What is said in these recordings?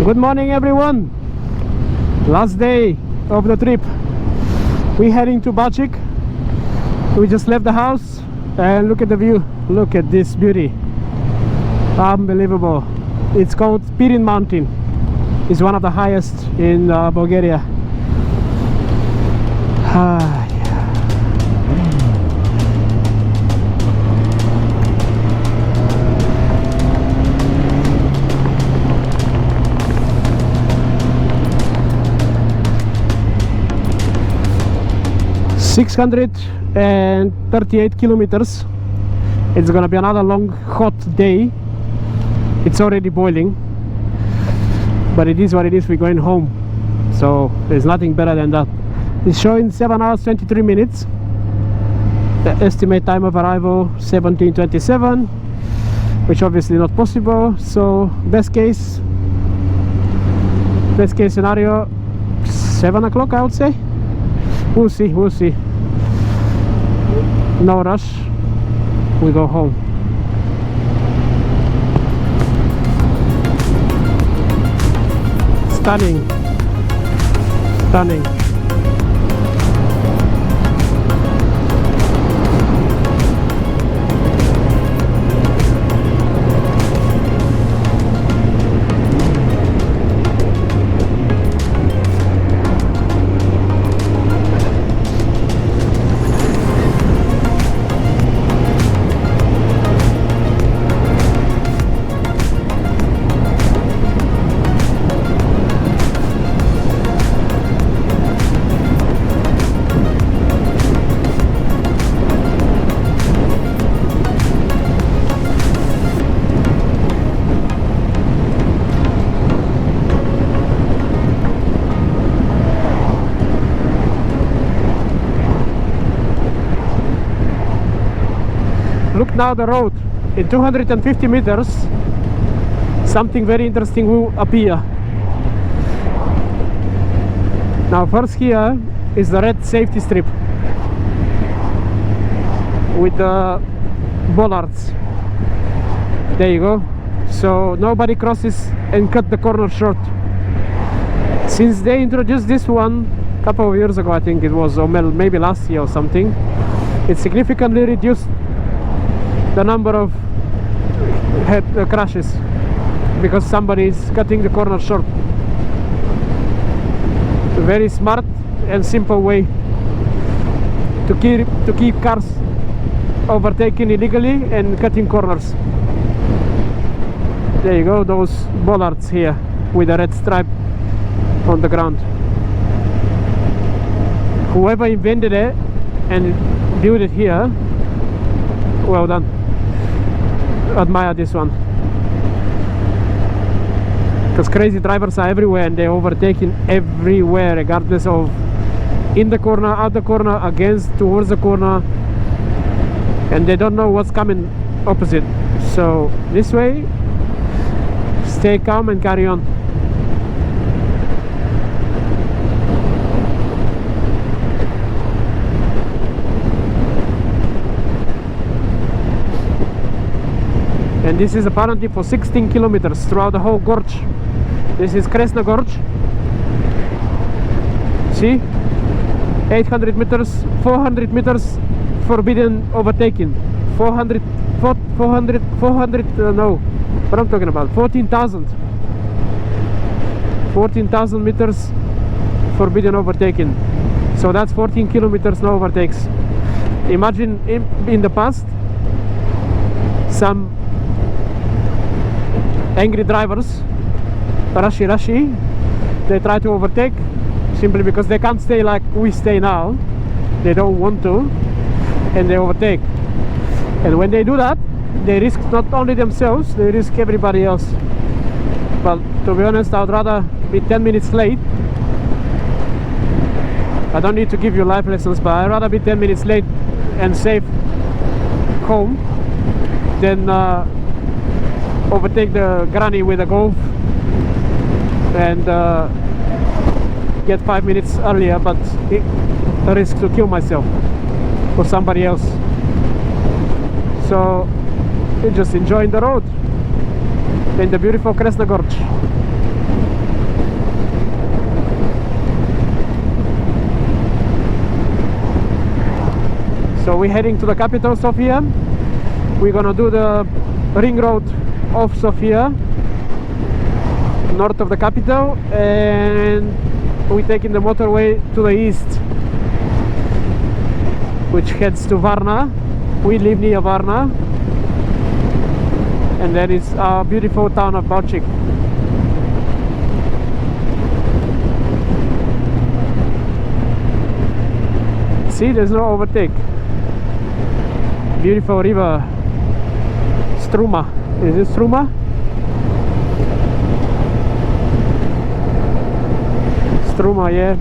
Good morning everyone. Last day of the trip. We're heading to Balchik. We just left the house and look at the view. Look at this beauty. Unbelievable. It's called Pirin Mountain. It's one of the highest in Bulgaria. 638 kilometers. It's gonna be another long hot day. It's already boiling, but it is what it is. We're going home, so there's nothing better than that. It's showing 7 hours 23 minutes. The estimate time of arrival 17:27, which obviously not possible. So best case scenario 7 o'clock, I would say. We'll see. No rush. We go home. Stunning. Look now the road. In 250 meters something very interesting will appear. Now first here is the red safety strip with the bollards. There you go. So nobody crosses and cut the corner short. Since they introduced this one a couple of years ago, I think it was, or maybe last year or something, it significantly reduced the number of head crashes because somebody is cutting the corner short. A very smart and simple way to keep cars overtaking illegally and cutting corners. There you go, those bollards here with a red stripe on the ground. Whoever invented it and built it here, well done. Admire this one, because crazy drivers are everywhere and they're overtaking everywhere, regardless of in the corner, out the corner, against, towards the corner, and they don't know what's coming opposite. So this way, stay calm and carry on. And this is apparently for 16 kilometers throughout the whole gorge. This is Kresna Gorge. See? 800 meters, 400 meters forbidden overtaking. 400, no, what I'm talking about, 14,000 meters forbidden overtaking. So that's 14 kilometers, no overtakes. Imagine in the past, some angry drivers, rushy, they try to overtake simply because they can't stay like we stay now. They don't want to, and they overtake. And when they do that, they risk not only themselves, they risk everybody else. But to be honest, I'd rather be 10 minutes late. I don't need to give you life lessons, but I'd rather be 10 minutes late and safe home than overtake the granny with a Golf and get 5 minutes earlier, but a risk to kill myself or somebody else. So you're just enjoying the road in the beautiful Kresna Gorge. So we're heading to the capital, Sofia. We're gonna do the ring road of Sofia, north of the capital, and we're taking the motorway to the east, which heads to Varna. We live near Varna, and that is our beautiful town of Balchik. See, there's no overtake. Beautiful river, Struma. Is it Struma? Struma, yeah.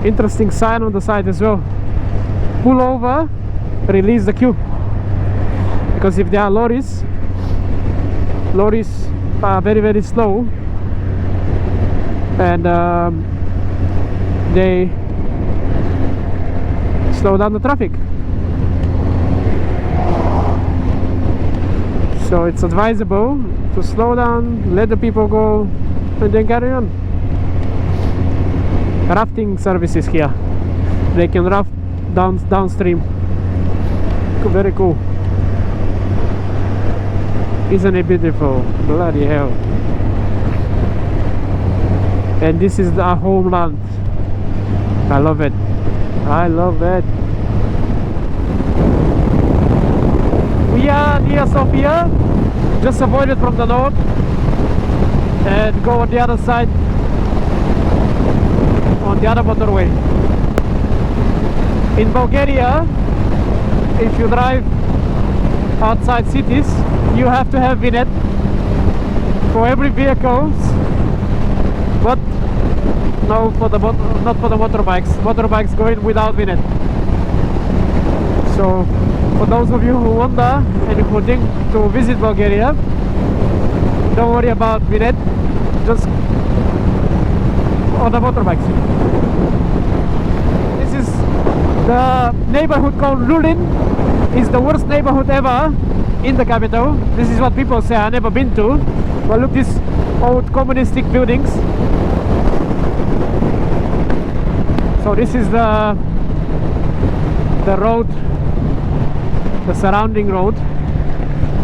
Interesting sign on the side as well. Pull over, release the queue. Because if there are lorries are very, very slow, and they slow down the traffic. So it's advisable to slow down, let the people go, and then carry on. Rafting services here. They can raft downstream. Very cool. Isn't it beautiful? Bloody hell. And this is our homeland. I love it. I love it. We are near Sofia. Just avoid it from the north and go on the other side, on the other motorway. In Bulgaria, if you drive outside cities, you have to have vignette for every vehicle, but no, not for the motorbikes. Motorbikes going without vignette. So for those of you who wonder and who think to visit Bulgaria, don't worry about vignette, just on the motorbikes. This is the neighborhood called Lulin. It's the worst neighborhood ever in the capital. This is what people say. I've never been to. But look, these old communistic buildings. So this is the road, the surrounding road,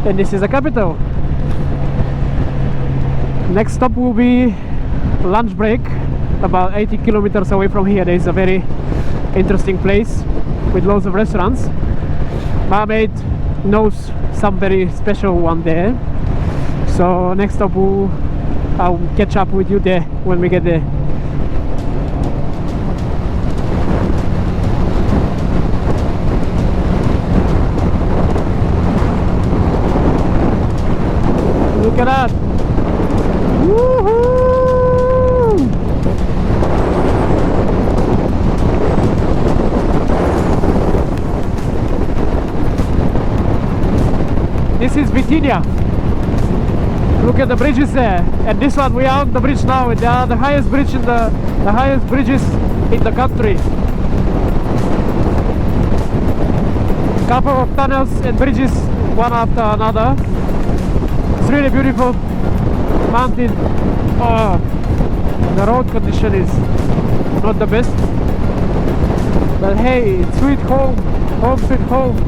and this is the capital. Next stop will be lunch break, about 80 kilometers away from here. There is a very interesting place with lots of restaurants. My mate knows some very special one there. So next stop I'll catch up with you there when we get there. Look at that! Woohoo! This is Bithynia. Look at the bridges there, and this one, we are on the bridge now. They are the highest bridge in the highest bridges in the country. Couple of tunnels and bridges, one after another. It's really beautiful mountain. Oh, the road condition is not the best, but hey, it's sweet home, home sweet home.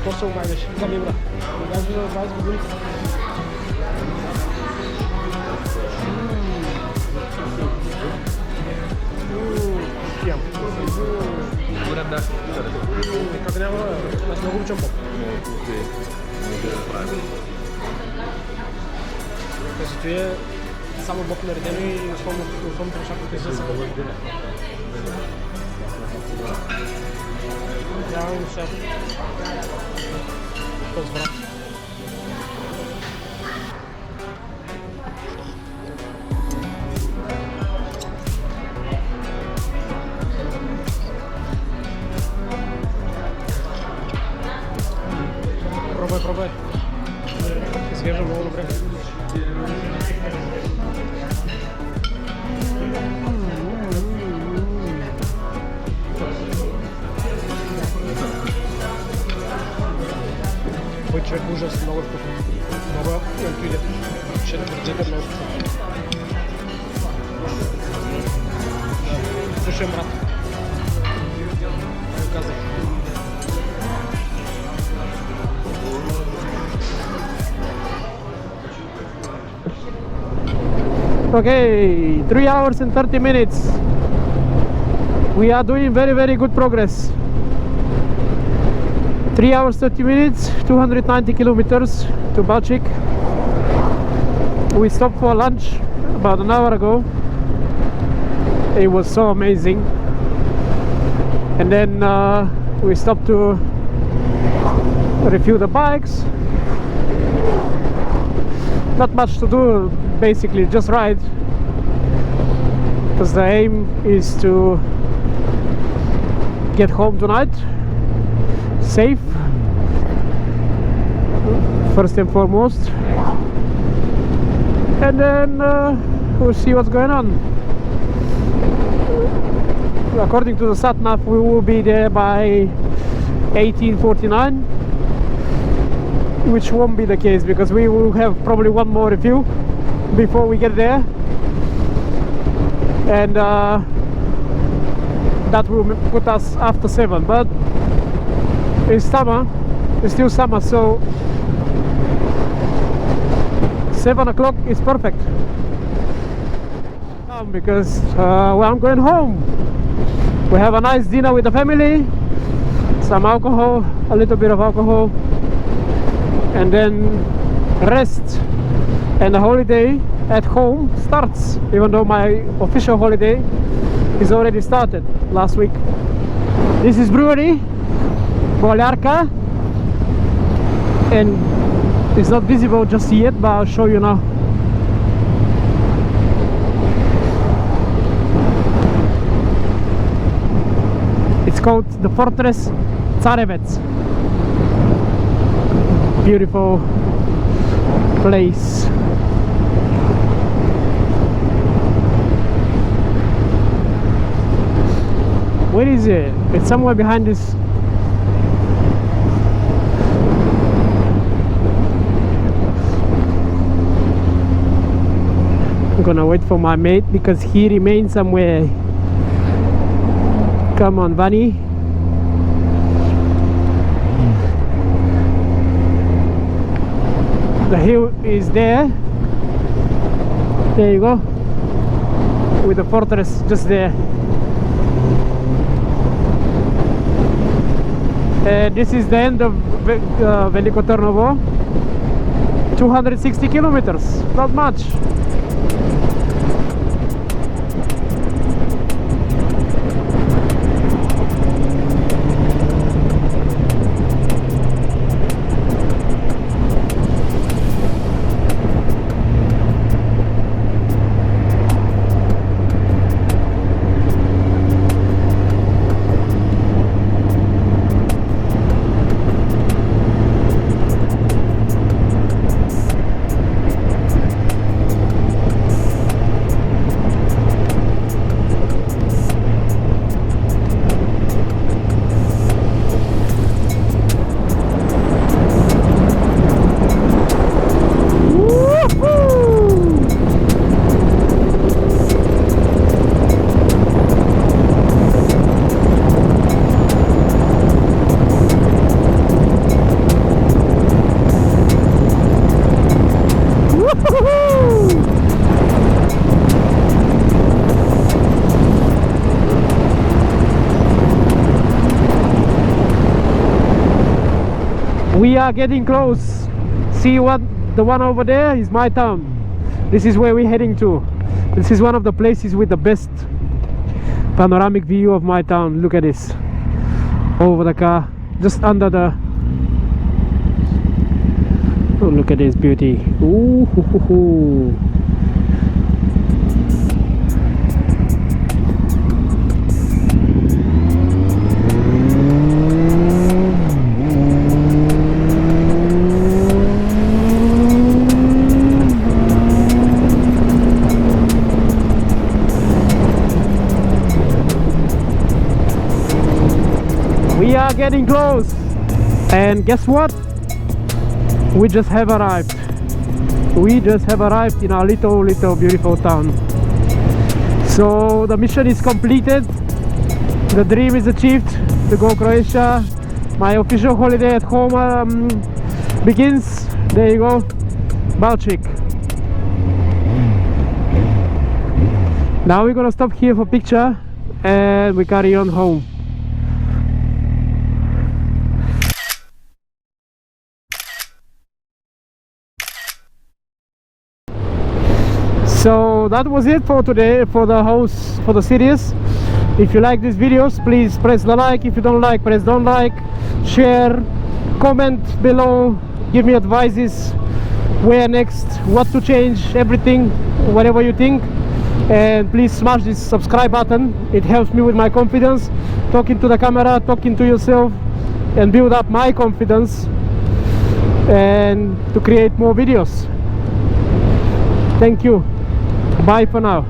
то са май беше, калибра. Даже за 20 години. Как няма, аз много обичам поп. Защото е само бок наредено и основното неща, които са Нямам нещата. Този брат. Пробай. Изглежда много добре. Той човек ужас, много вкусно. Много както иде. Ще да прочете много вкусно. Слушай, брат. Казах. Okay, 3 hours and 30 minutes. We are doing very good progress. 3 hours 30 minutes, 290 kilometers to Balchik. We stopped for lunch about an hour ago. It was so amazing. And then we stopped to refuel the bikes. Not much to do, basically just ride, because the aim is to get home tonight safe, first and foremost, and then we'll see what's going on. According to the sat nav, we will be there by 18:49, which won't be the case because we will have probably one more review before we get there, and that will put us after 7. But it's summer, it's still summer, so 7 o'clock is perfect. Because well, I'm going home. We have a nice dinner with the family, some alcohol, a little bit of alcohol, and then rest. And the holiday at home starts, even though my official holiday is already started last week. This is brewery Bulgaria, and it's not visible just yet, but I'll show you now. It's called the Fortress Tsarevets. Beautiful place. Where is it? It's somewhere behind this. I'm gonna wait for my mate because he remains somewhere. Come on, Bunny. The hill is there. There you go. With the fortress just there. This is the end of Veliko Trnovo. 260 kilometers, not much. We are getting close. See what? The one over there is my town. This is where we're heading to. This is one of the places with the best panoramic view of my town. Look at this. Over the car, just under the... Oh, look at this beauty. Ooh, hoo, hoo, hoo. We are getting close, and guess what? We just have arrived. We just have arrived in our little beautiful town. So the mission is completed. The dream is achieved to go Croatia. My official holiday at home begins. There you go, Balchik. Now we're gonna stop here for picture and we carry on home. So that was it for today, for the series. If you like these videos, please press the like. If you don't like, press don't like. Share, comment below, give me advices, where next, what to change, everything, whatever you think. And please smash this subscribe button. It helps me with my confidence, talking to the camera, talking to yourself, and build up my confidence and to create more videos. Thank you. Bye for now.